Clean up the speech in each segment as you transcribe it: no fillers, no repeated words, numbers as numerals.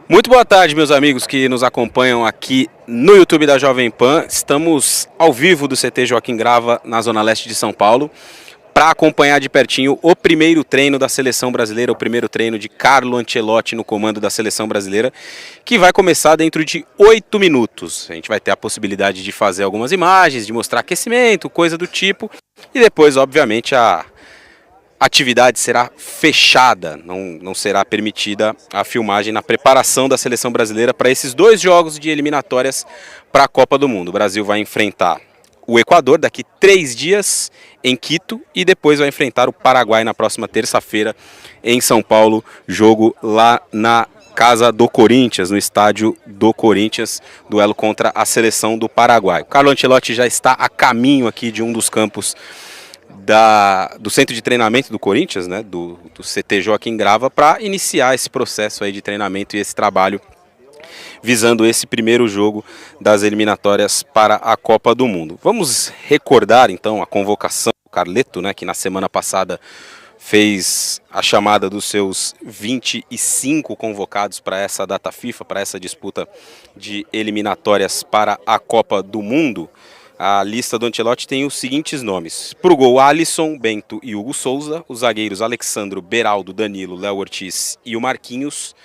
Muito boa tarde, meus amigos que nos acompanham aqui no YouTube da Jovem Pan. Estamos ao vivo do CT Joaquim Grava, na Zona Leste de São Paulo, para acompanhar de pertinho o primeiro treino da Seleção Brasileira, o primeiro treino de Carlo Ancelotti no comando da Seleção Brasileira, que vai começar dentro de 8 minutos. A gente vai ter a possibilidade de fazer algumas imagens, de mostrar aquecimento, coisa do tipo, e depois, obviamente, a atividade será fechada, não será permitida a filmagem na preparação da Seleção Brasileira para esses 2 jogos de eliminatórias para a Copa do Mundo. O Brasil vai enfrentar o Equador daqui 3 dias em Quito e depois vai enfrentar o Paraguai na próxima terça-feira em São Paulo, jogo lá na casa do Corinthians, no estádio do Corinthians, duelo contra a seleção do Paraguai. O Carlo Ancelotti já está a caminho aqui de um dos campos do centro de treinamento do Corinthians, né, do CT Joaquim Grava, para iniciar esse processo aí de treinamento e esse trabalho visando esse primeiro jogo das eliminatórias para a Copa do Mundo. Vamos recordar então a convocação do Carleto, né, que na semana passada fez a chamada dos seus 25 convocados para essa data FIFA, para essa disputa de eliminatórias para a Copa do Mundo. A lista do Ancelotti tem os seguintes nomes: para o gol, Alisson, Bento e Hugo Souza. Os zagueiros, Alexandro, Beraldo, Danilo, Léo Ortiz e o Marquinhos.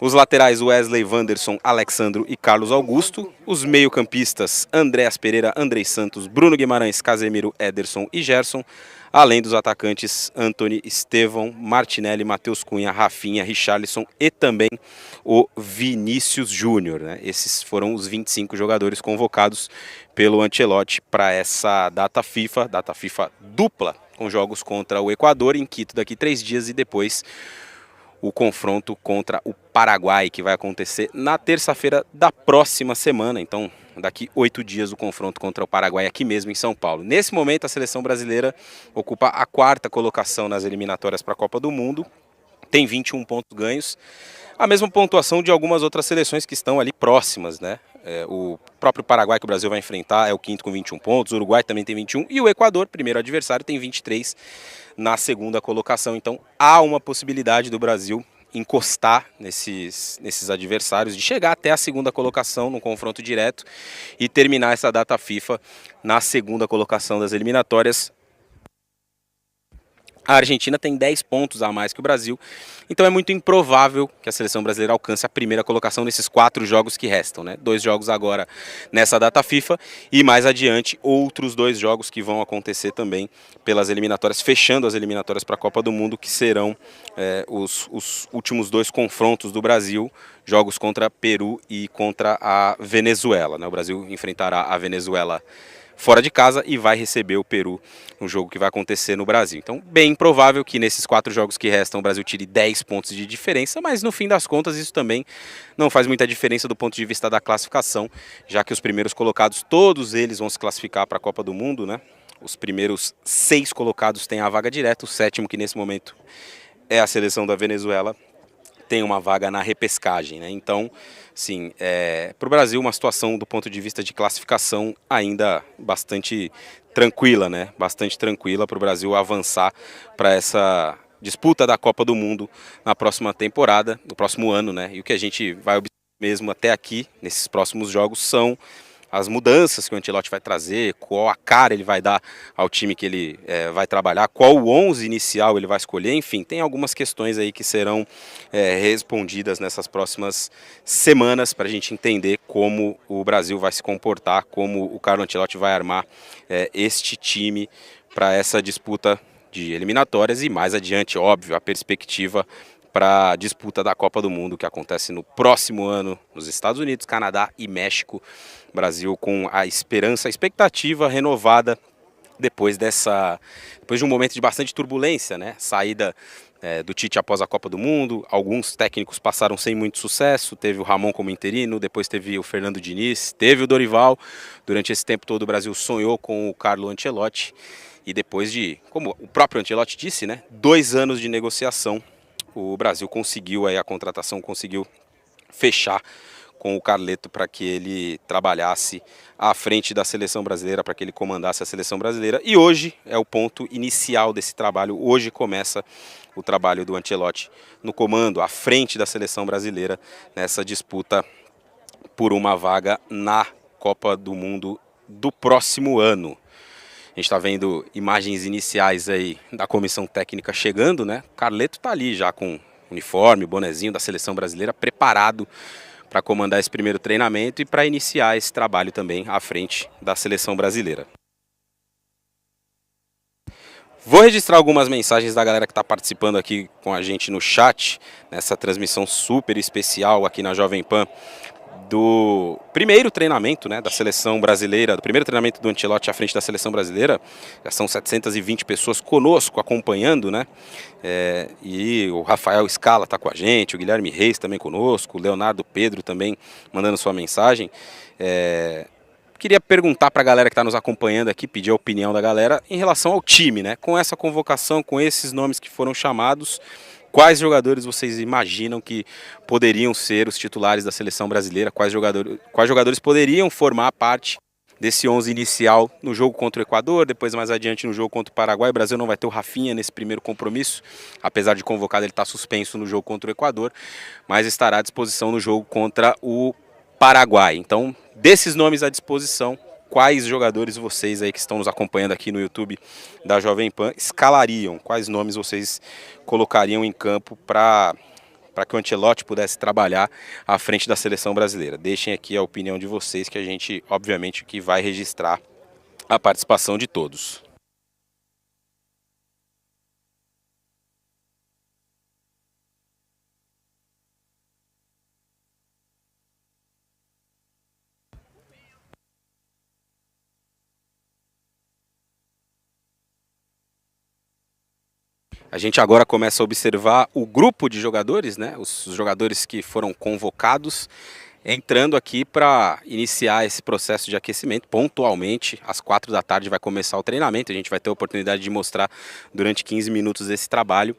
Os laterais, Wesley, Wanderson, Alexandro e Carlos Augusto. Os meio-campistas, Andréas Pereira, Andrei Santos, Bruno Guimarães, Casemiro, Ederson e Gerson. Além dos atacantes, Antony, Estevão, Martinelli, Matheus Cunha, Rafinha, Richarlison e também o Vinícius Júnior, né? Esses foram os 25 jogadores convocados pelo Ancelotti para essa data FIFA dupla, com jogos contra o Equador em Quito daqui 3 dias e depois o confronto contra o Paraguai, que vai acontecer na terça-feira da próxima semana. Então, daqui 8 dias, o confronto contra o Paraguai aqui mesmo em São Paulo. Nesse momento, a seleção brasileira ocupa a 4ª colocação nas eliminatórias para a Copa do Mundo. Tem 21 pontos ganhos. A mesma pontuação de algumas outras seleções que estão ali próximas, né? O próprio Paraguai, que o Brasil vai enfrentar, é o 5º com 21 pontos. O Uruguai também tem 21. E o Equador, primeiro adversário, tem 23 na 2ª colocação. Então, há uma possibilidade do Brasil encostar nesses adversários, de chegar até a 2ª colocação no confronto direto e terminar essa data FIFA na 2ª colocação das eliminatórias. A Argentina tem 10 pontos a mais que o Brasil, então é muito improvável que a seleção brasileira alcance a 1ª colocação nesses 4 jogos que restam, né? 2 jogos agora nessa data FIFA e mais adiante outros 2 jogos que vão acontecer também pelas eliminatórias, fechando as eliminatórias para a Copa do Mundo, que serão os últimos 2 confrontos do Brasil, jogos contra Peru e contra a Venezuela, né? O Brasil enfrentará a Venezuela fora de casa e vai receber o Peru, um jogo que vai acontecer no Brasil. Então, bem provável que nesses 4 jogos que restam o Brasil tire 10 pontos de diferença, mas no fim das contas isso também não faz muita diferença do ponto de vista da classificação, já que os primeiros colocados, todos eles vão se classificar para a Copa do Mundo, né? Os primeiros 6 colocados têm a vaga direta, o 7º, que nesse momento é a seleção da Venezuela, tem uma vaga na repescagem, né? Então, sim, para o Brasil uma situação do ponto de vista de classificação ainda bastante tranquila, né? Bastante tranquila para o Brasil avançar para essa disputa da Copa do Mundo na próxima temporada, no próximo ano, né? E o que a gente vai observar mesmo até aqui, nesses próximos jogos, são as mudanças que o Ancelotti vai trazer, qual a cara ele vai dar ao time que ele vai trabalhar, qual o 11 inicial ele vai escolher, enfim, tem algumas questões aí que serão respondidas nessas próximas semanas para a gente entender como o Brasil vai se comportar, como o Carlo Ancelotti vai armar este time para essa disputa de eliminatórias e mais adiante, óbvio, a perspectiva para a disputa da Copa do Mundo, que acontece no próximo ano nos Estados Unidos, Canadá e México. Brasil com a esperança, a expectativa renovada depois de um momento de bastante turbulência, né? Saída do Tite após a Copa do Mundo, alguns técnicos passaram sem muito sucesso, teve o Ramon como interino, depois teve o Fernando Diniz, teve o Dorival. Durante esse tempo todo o Brasil sonhou com o Carlo Ancelotti e depois de, como o próprio Ancelotti disse, né, 2 anos de negociação, o Brasil conseguiu a contratação, conseguiu fechar com o Carleto para que ele trabalhasse à frente da seleção brasileira, para que ele comandasse a seleção brasileira. E hoje é o ponto inicial desse trabalho. Hoje começa o trabalho do Ancelotti no comando, à frente da seleção brasileira, nessa disputa por uma vaga na Copa do Mundo do próximo ano. A gente está vendo imagens iniciais aí da comissão técnica chegando, né? Carleto está ali já com uniforme, bonezinho da seleção brasileira, preparado para comandar esse primeiro treinamento e para iniciar esse trabalho também à frente da seleção brasileira. Vou registrar algumas mensagens da galera que está participando aqui com a gente no chat, nessa transmissão super especial aqui na Jovem Pan, do primeiro treinamento, né, da seleção brasileira, do primeiro treinamento do Ancelotti à frente da seleção brasileira. Já são 720 pessoas conosco, acompanhando, né, e o Rafael Scala está com a gente, o Guilherme Reis também conosco, o Leonardo Pedro também mandando sua mensagem. Queria perguntar para a galera que está nos acompanhando aqui, pedir a opinião da galera em relação ao time, né, com essa convocação, com esses nomes que foram chamados. Quais jogadores vocês imaginam que poderiam ser os titulares da seleção brasileira? Quais jogadores poderiam formar parte desse 11 inicial no jogo contra o Equador, depois mais adiante no jogo contra o Paraguai? O Brasil não vai ter o Rafinha nesse primeiro compromisso, apesar de convocado, ele está suspenso no jogo contra o Equador, mas estará à disposição no jogo contra o Paraguai. Então, desses nomes à disposição, quais jogadores vocês aí que estão nos acompanhando aqui no YouTube da Jovem Pan escalariam? Quais nomes vocês colocariam em campo para que o Ancelotti pudesse trabalhar à frente da seleção brasileira? Deixem aqui a opinião de vocês, que a gente, obviamente, que vai registrar a participação de todos. A gente agora começa a observar o grupo de jogadores, né? Os jogadores que foram convocados, entrando aqui para iniciar esse processo de aquecimento. Pontualmente, às 4 da tarde vai começar o treinamento. A gente vai ter a oportunidade de mostrar durante 15 minutos esse trabalho.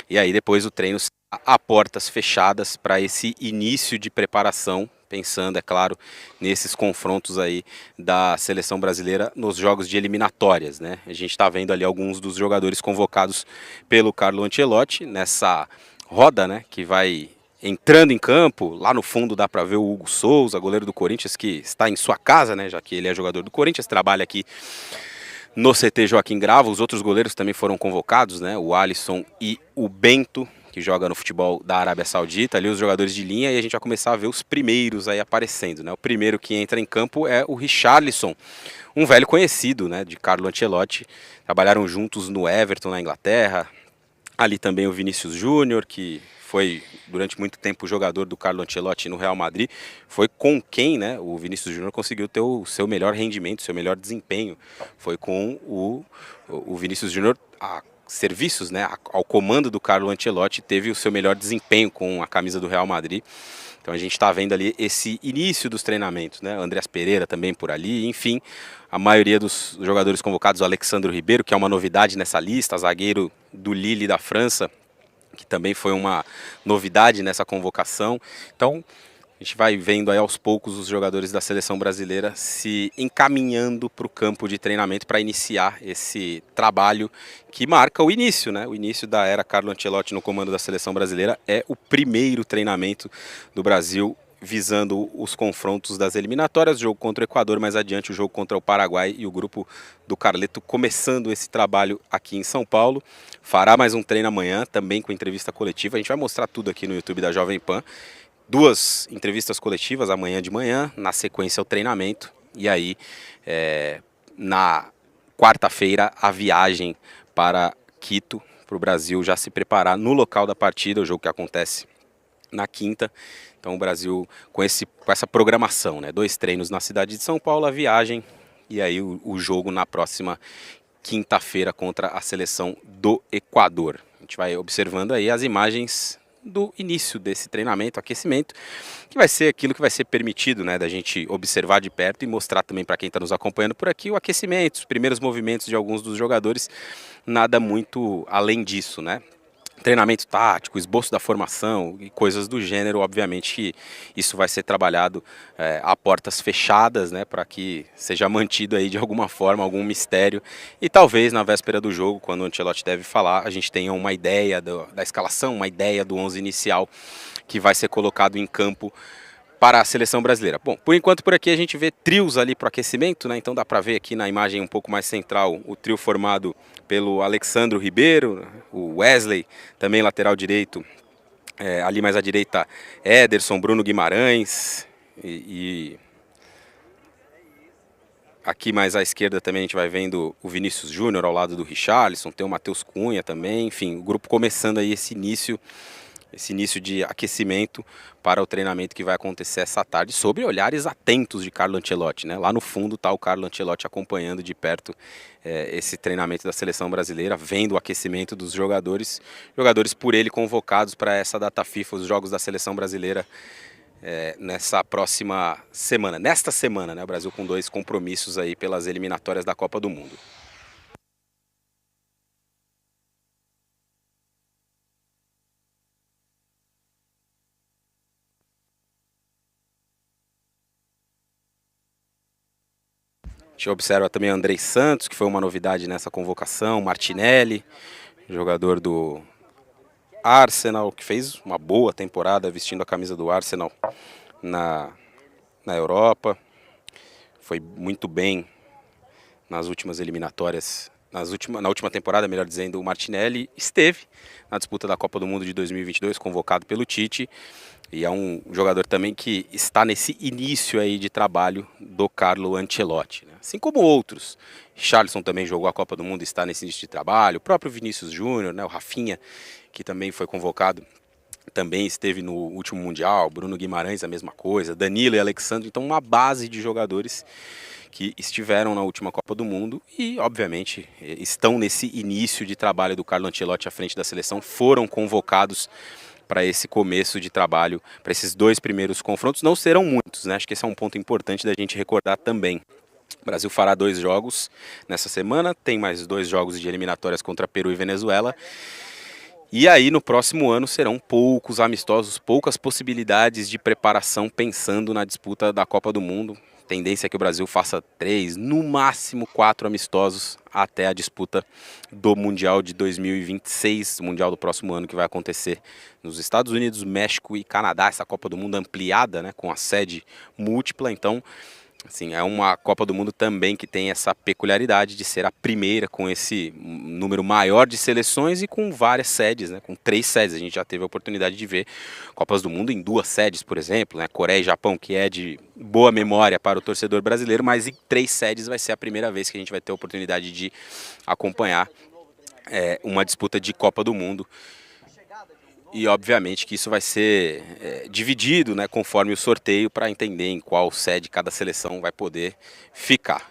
E aí depois o treino a portas fechadas para esse início de preparação, pensando, é claro, nesses confrontos aí da seleção brasileira nos jogos de eliminatórias, né? A gente está vendo ali alguns dos jogadores convocados pelo Carlo Ancelotti nessa roda, né, que vai entrando em campo. Lá no fundo dá para ver o Hugo Souza, goleiro do Corinthians, que está em sua casa, né, já que ele é jogador do Corinthians, trabalha aqui no CT Joaquim Grava. Os outros goleiros também foram convocados, né, o Alisson e o Bento, que joga no futebol da Arábia Saudita, ali os jogadores de linha, e a gente vai começar a ver os primeiros aí aparecendo, né? O primeiro que entra em campo é o Richarlison, um velho conhecido, né, de Carlo Ancelotti. Trabalharam juntos no Everton, na Inglaterra. Ali também o Vinícius Júnior, que foi durante muito tempo jogador do Carlo Ancelotti no Real Madrid. Foi com quem, né, o Vinícius Júnior conseguiu ter o seu melhor rendimento, seu melhor desempenho. Foi com o Vinícius Júnior serviços, né, ao comando do Carlo Ancelotti, teve o seu melhor desempenho com a camisa do Real Madrid. Então a gente está vendo ali esse início dos treinamentos, né? Andreas Pereira também por ali, enfim, a maioria dos jogadores convocados, o Alexandre Ribeiro, que é uma novidade nessa lista, zagueiro do Lille da França, que também foi uma novidade nessa convocação. Então a gente vai vendo aí aos poucos os jogadores da seleção brasileira se encaminhando para o campo de treinamento para iniciar esse trabalho que marca o início, né? O início da era Carlo Ancelotti no comando da seleção brasileira é o primeiro treinamento do Brasil visando os confrontos das eliminatórias, o jogo contra o Equador, mais adiante o jogo contra o Paraguai, e o grupo do Carleto começando esse trabalho aqui em São Paulo. Fará mais um treino amanhã, também com entrevista coletiva. A gente vai mostrar tudo aqui no YouTube da Jovem Pan. 2 entrevistas coletivas amanhã de manhã, na sequência o treinamento, e aí na quarta-feira a viagem para Quito, para o Brasil já se preparar no local da partida, o jogo que acontece na quinta. Então o Brasil com essa programação, né, 2 treinos na cidade de São Paulo, a viagem, e aí o jogo na próxima quinta-feira contra a seleção do Equador. A gente vai observando aí as imagens do início desse treinamento, aquecimento, que vai ser aquilo que vai ser permitido, né, da gente observar de perto e mostrar também para quem está nos acompanhando por aqui o aquecimento, os primeiros movimentos de alguns dos jogadores, nada muito além disso, né. treinamento tático, esboço da formação e coisas do gênero. Obviamente que isso vai ser trabalhado a portas fechadas, né, para que seja mantido aí de alguma forma algum mistério, e talvez na véspera do jogo, quando o Ancelotti deve falar, a gente tenha uma ideia da escalação, uma ideia do 11 inicial que vai ser colocado em campo para a seleção brasileira. Bom, por enquanto por aqui a gente vê trios ali para o aquecimento, né? Então dá para ver aqui na imagem um pouco mais central o trio formado pelo Alexandro Ribeiro, o Wesley, também lateral direito, ali mais à direita Ederson, Bruno Guimarães e aqui mais à esquerda também a gente vai vendo o Vinícius Júnior ao lado do Richarlison, tem o Matheus Cunha também, enfim, o grupo começando aí esse início de aquecimento para o treinamento que vai acontecer essa tarde, sob olhares atentos de Carlo Ancelotti, né? Lá no fundo está o Carlo Ancelotti acompanhando de perto esse treinamento da seleção brasileira, vendo o aquecimento dos jogadores por ele convocados para essa data FIFA, os jogos da seleção brasileira nessa próxima semana, nesta semana, né? O Brasil com 2 compromissos aí pelas eliminatórias da Copa do Mundo. A gente observa também Andrei Santos, que foi uma novidade nessa convocação, Martinelli, jogador do Arsenal, que fez uma boa temporada vestindo a camisa do Arsenal na Europa. Foi muito bem nas últimas eliminatórias, na última temporada, melhor dizendo, o Martinelli esteve na disputa da Copa do Mundo de 2022, convocado pelo Tite, e é um jogador também que está nesse início aí de trabalho do Carlo Ancelotti, né? Assim como outros. Richarlison também jogou a Copa do Mundo e está nesse início de trabalho, o próprio Vinícius Júnior, né, o Rafinha, que também foi convocado, também esteve no último Mundial, Bruno Guimarães a mesma coisa, Danilo e Alexandre, então uma base de jogadores que estiveram na última Copa do Mundo e, obviamente, estão nesse início de trabalho do Carlo Ancelotti à frente da seleção, foram convocados para esse começo de trabalho, para esses 2 primeiros confrontos. Não serão muitos, né? Acho que esse é um ponto importante da gente recordar também. O Brasil fará 2 jogos nessa semana, tem mais 2 jogos de eliminatórias contra Peru e Venezuela. E aí no próximo ano serão poucos amistosos, poucas possibilidades de preparação pensando na disputa da Copa do Mundo. Tendência é que o Brasil faça 3, no máximo 4 amistosos até a disputa do Mundial de 2026, o Mundial do próximo ano que vai acontecer nos Estados Unidos, México e Canadá, essa Copa do Mundo ampliada, né, com a sede múltipla. Então, assim, é uma Copa do Mundo também que tem essa peculiaridade de ser a primeira com esse número maior de seleções e com várias sedes, né? Com 3 sedes. A gente já teve a oportunidade de ver Copas do Mundo em 2 sedes, por exemplo, né? Coreia e Japão, que é de boa memória para o torcedor brasileiro, mas em 3 sedes vai ser a primeira vez que a gente vai ter a oportunidade de acompanhar uma disputa de Copa do Mundo. E obviamente que isso vai ser dividido, né, conforme o sorteio, para entender em qual sede cada seleção vai poder ficar.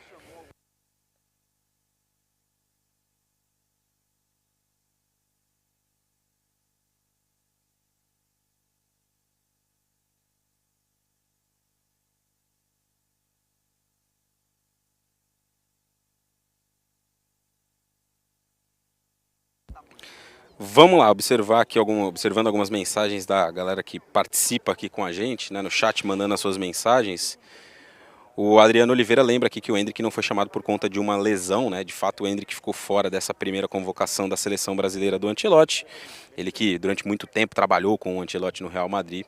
Vamos lá, observar aqui observando algumas mensagens da galera que participa aqui com a gente, né, no chat, mandando as suas mensagens. O Adriano Oliveira lembra aqui que o Endrick não foi chamado por conta de uma lesão, né? De fato, o Endrick ficou fora dessa primeira convocação da seleção brasileira do Ancelotti. Ele que durante muito tempo trabalhou com o Ancelotti no Real Madrid,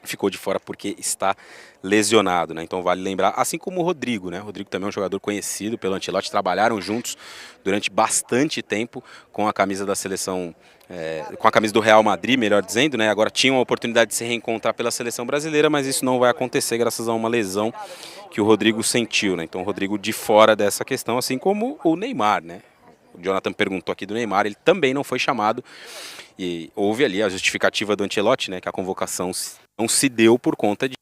ficou de fora porque está lesionado, né? Então vale lembrar, assim como o Rodrigo, né? O Rodrigo também é um jogador conhecido pelo Ancelotti, trabalharam juntos durante bastante tempo com a camisa da seleção, com a camisa do Real Madrid, melhor dizendo, né? Agora tinham a oportunidade de se reencontrar pela seleção brasileira, mas isso não vai acontecer graças a uma lesão que o Rodrigo sentiu, né? Então o Rodrigo de fora dessa questão, assim como o Neymar, né? O Jonathan perguntou aqui do Neymar, ele também não foi chamado. E houve ali a justificativa do Ancelotti, né, que a convocação não se deu por conta de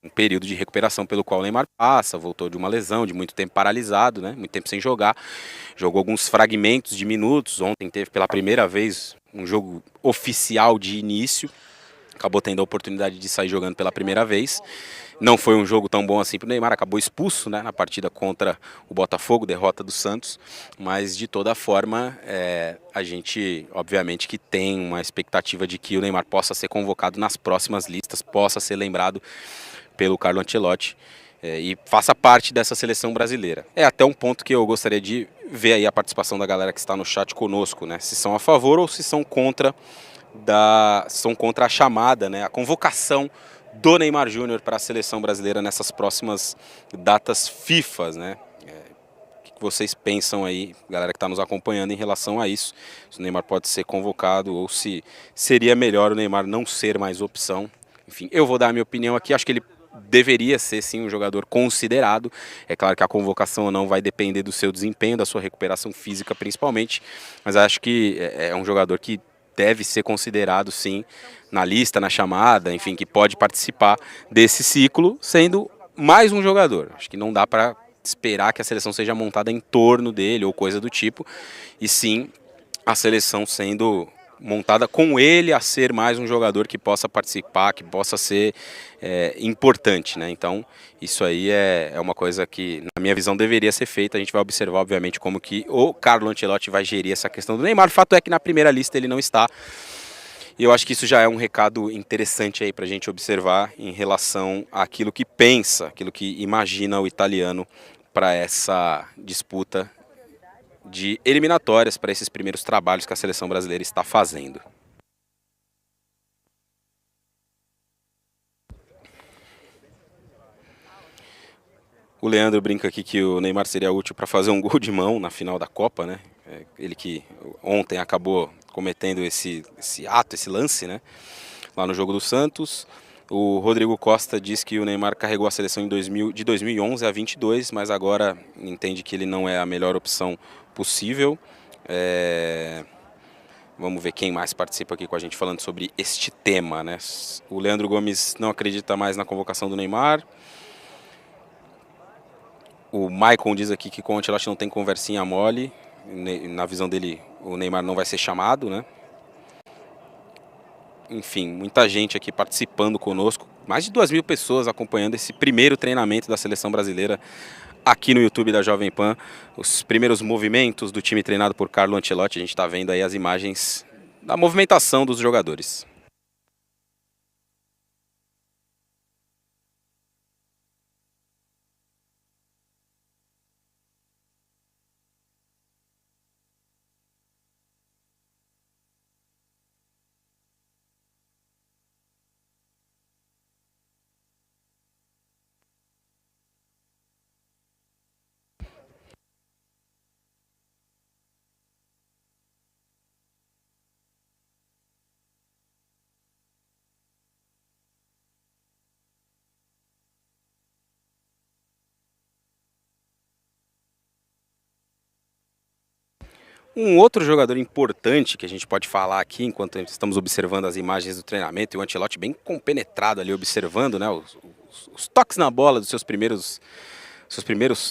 um período de recuperação pelo qual o Neymar passa, voltou de uma lesão, de muito tempo paralisado, né, muito tempo sem jogar, jogou alguns fragmentos de minutos, ontem teve pela primeira vez um jogo oficial de início, acabou tendo a oportunidade de sair jogando pela primeira vez. Não foi um jogo tão bom assim para o Neymar, acabou expulso, né, na partida contra o Botafogo, derrota do Santos, mas de toda forma a gente obviamente que tem uma expectativa de que o Neymar possa ser convocado nas próximas listas, possa ser lembrado pelo Carlo Ancelotti e faça parte dessa seleção brasileira. É até um ponto que eu gostaria de ver aí a participação da galera que está no chat conosco, né, se são a favor ou se são contra a chamada, né, a convocação do Neymar Júnior para a seleção brasileira nessas próximas datas FIFAs, né? O que vocês pensam aí, galera que está nos acompanhando em relação a isso? Se o Neymar pode ser convocado ou se seria melhor o Neymar não ser mais opção. Enfim, eu vou dar a minha opinião aqui, acho que ele deveria ser sim um jogador considerado. É claro que a convocação ou não vai depender do seu desempenho, da sua recuperação física principalmente, mas acho que é um jogador que deve ser considerado sim na lista, na chamada, enfim, que pode participar desse ciclo, sendo mais um jogador. Acho que não dá para esperar que a seleção seja montada em torno dele ou coisa do tipo, e sim a seleção sendo montada com ele a ser mais um jogador que possa participar, que possa ser importante, né? Então isso aí é uma coisa que na minha visão deveria ser feita. A gente vai observar obviamente como que o Carlo Ancelotti vai gerir essa questão do Neymar. O fato é que na primeira lista ele não está, e eu acho que isso já é um recado interessante aí para a gente observar em relação àquilo que pensa, aquilo que imagina o italiano para essa disputa de eliminatórias, para esses primeiros trabalhos que a seleção brasileira está fazendo. O Leandro brinca aqui que o Neymar seria útil para fazer um gol de mão na final da Copa, né? Ele que ontem acabou cometendo esse ato, esse lance, né? Lá no jogo do Santos. O Rodrigo Costa diz que o Neymar carregou a seleção de 2011 a 22, mas agora entende que ele não é a melhor opção possível. Vamos ver quem mais participa aqui com a gente falando sobre este tema, né? O Leandro Gomes não acredita mais na convocação do Neymar. O Maicon diz aqui que com o Ancelotti não tem conversinha mole. Na visão dele, o Neymar não vai ser chamado, né? Enfim, muita gente aqui participando conosco. Mais de 2.000 pessoas acompanhando esse primeiro treinamento da seleção brasileira aqui no YouTube da Jovem Pan. Os primeiros movimentos do time treinado por Carlo Ancelotti. A gente está vendo aí as imagens da movimentação dos jogadores. Um outro jogador importante que a gente pode falar aqui, enquanto estamos observando as imagens do treinamento, e o Ancelotti bem compenetrado ali observando, né, os toques na bola dos seus primeiros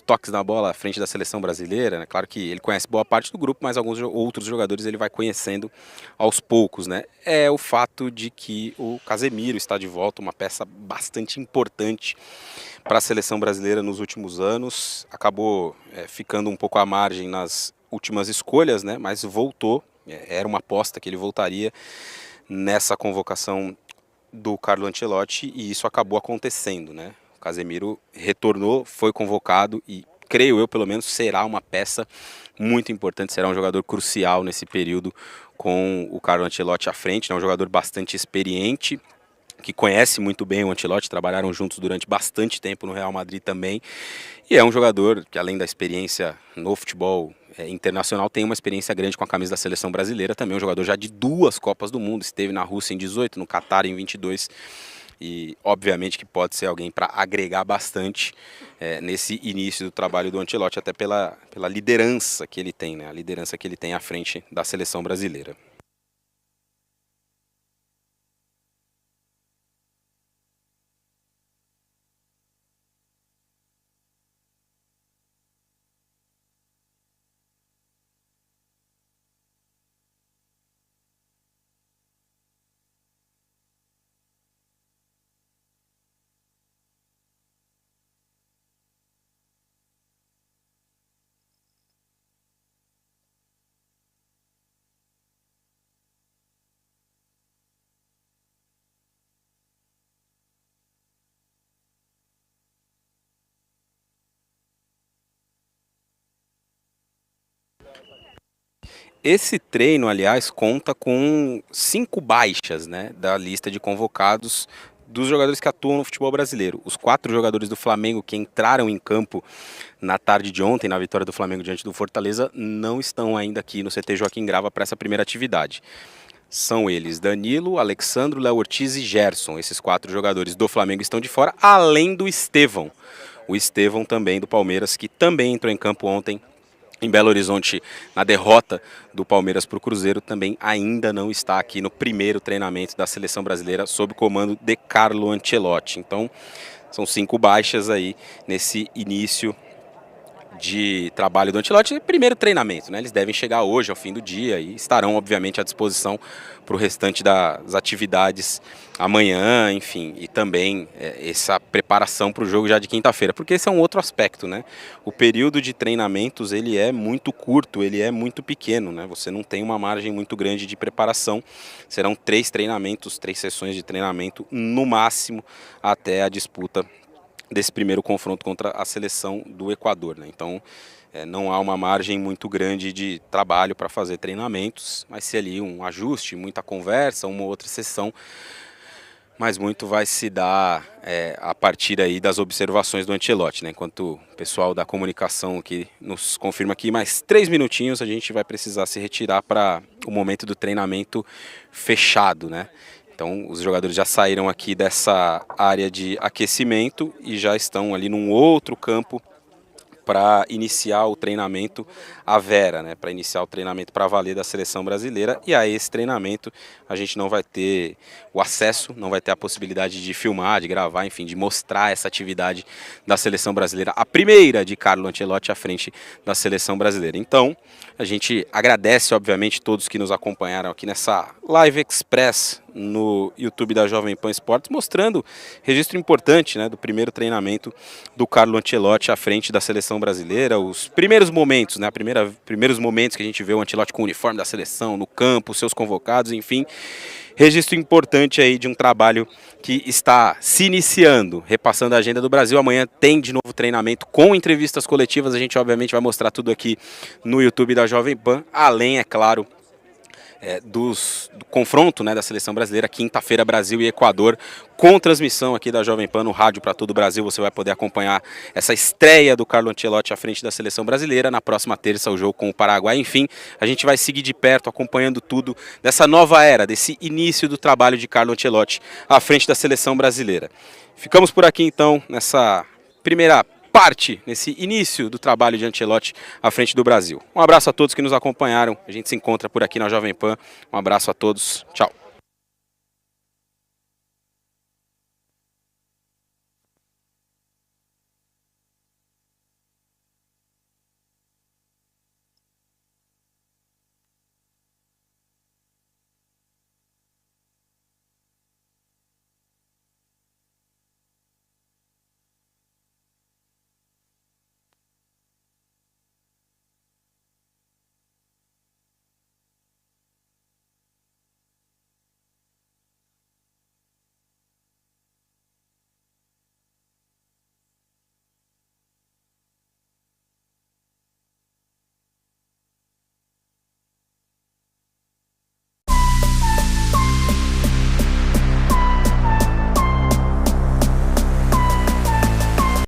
toques na bola à frente da seleção brasileira, né? Claro que ele conhece boa parte do grupo, mas alguns outros jogadores ele vai conhecendo aos poucos, né? É o fato de que o Casemiro está de volta, uma peça bastante importante para a seleção brasileira nos últimos anos. Acabou ficando um pouco à margem nas últimas escolhas, né? Mas voltou. Era uma aposta que ele voltaria nessa convocação do Carlo Ancelotti e isso acabou acontecendo, né? O Casemiro retornou, foi convocado e creio eu pelo menos será uma peça muito importante, será um jogador crucial nesse período com o Carlo Ancelotti à frente, é um jogador bastante experiente, que conhece muito bem o Ancelotti, trabalharam juntos durante bastante tempo no Real Madrid também, e é um jogador que além da experiência no futebol internacional, tem uma experiência grande com a camisa da seleção brasileira, também um jogador já de 2 Copas do Mundo, esteve na Rússia em 18, no Catar em 22, e obviamente que pode ser alguém para agregar bastante nesse início do trabalho do Ancelotti, até pela liderança que ele tem, né? A liderança que ele tem à frente da seleção brasileira. Esse treino, aliás, conta com 5 baixas, né, da lista de convocados dos jogadores que atuam no futebol brasileiro. Os 4 jogadores do Flamengo que entraram em campo na tarde de ontem, na vitória do Flamengo diante do Fortaleza, não estão ainda aqui no CT Joaquim Grava para essa primeira atividade. São eles Danilo, Alexandro, Léo Ortiz e Gerson. Esses 4 jogadores do Flamengo estão de fora, além do Estevão. O Estevão também do Palmeiras, que também entrou em campo ontem em Belo Horizonte, na derrota do Palmeiras para o Cruzeiro, também ainda não está aqui no primeiro treinamento da seleção brasileira sob o comando de Carlo Ancelotti. Então, são 5 baixas aí nesse início de trabalho do Ancelotti, primeiro treinamento, né? Eles devem chegar hoje ao fim do dia e estarão obviamente à disposição para o restante das atividades amanhã, enfim, e também essa preparação para o jogo já de quinta-feira, porque esse é um outro aspecto, né? O período de treinamentos ele é muito curto, ele é muito pequeno, né? Você não tem uma margem muito grande de preparação. Serão 3 treinamentos, 3 sessões de treinamento no máximo até a disputa desse primeiro confronto contra a seleção do Equador, né? Então não há uma margem muito grande de trabalho para fazer treinamentos, vai ser ali um ajuste, muita conversa, uma outra sessão, mas muito vai se dar a partir aí das observações do Ancelotti, né? Enquanto o pessoal da comunicação que nos confirma aqui, mais 3 minutinhos a gente vai precisar se retirar para o momento do treinamento fechado, né? Então, os jogadores já saíram aqui dessa área de aquecimento e já estão ali num outro campo para iniciar o treinamento à vera, né? Para iniciar o treinamento para valer da seleção brasileira. E a esse treinamento a gente não vai ter o acesso, não vai ter a possibilidade de filmar, de gravar, enfim, de mostrar essa atividade da seleção brasileira, a primeira de Carlo Ancelotti à frente da seleção brasileira. Então, a gente agradece, obviamente, todos que nos acompanharam aqui nessa Live Express no YouTube da Jovem Pan Esportes, mostrando registro importante, né, do primeiro treinamento do Carlo Ancelotti à frente da seleção brasileira, os primeiros momentos, né, primeiros momentos que a gente vê o Ancelotti com o uniforme da seleção, no campo, seus convocados, enfim, registro importante aí de um trabalho que está se iniciando, repassando a agenda do Brasil. Amanhã tem de novo treinamento com entrevistas coletivas, a gente obviamente vai mostrar tudo aqui no YouTube da Jovem Pan, além, é claro, do confronto, né, da seleção brasileira, quinta-feira, Brasil e Equador, com transmissão aqui da Jovem Pan no rádio para todo o Brasil. Você vai poder acompanhar essa estreia do Carlo Ancelotti à frente da seleção brasileira. Na próxima terça, o jogo com o Paraguai. Enfim, a gente vai seguir de perto, acompanhando tudo dessa nova era, desse início do trabalho de Carlo Ancelotti à frente da seleção brasileira. Ficamos por aqui, então, nessa primeira parte, nesse início do trabalho de Ancelotti à frente do Brasil. Um abraço a todos que nos acompanharam. A gente se encontra por aqui na Jovem Pan. Um abraço a todos. Tchau.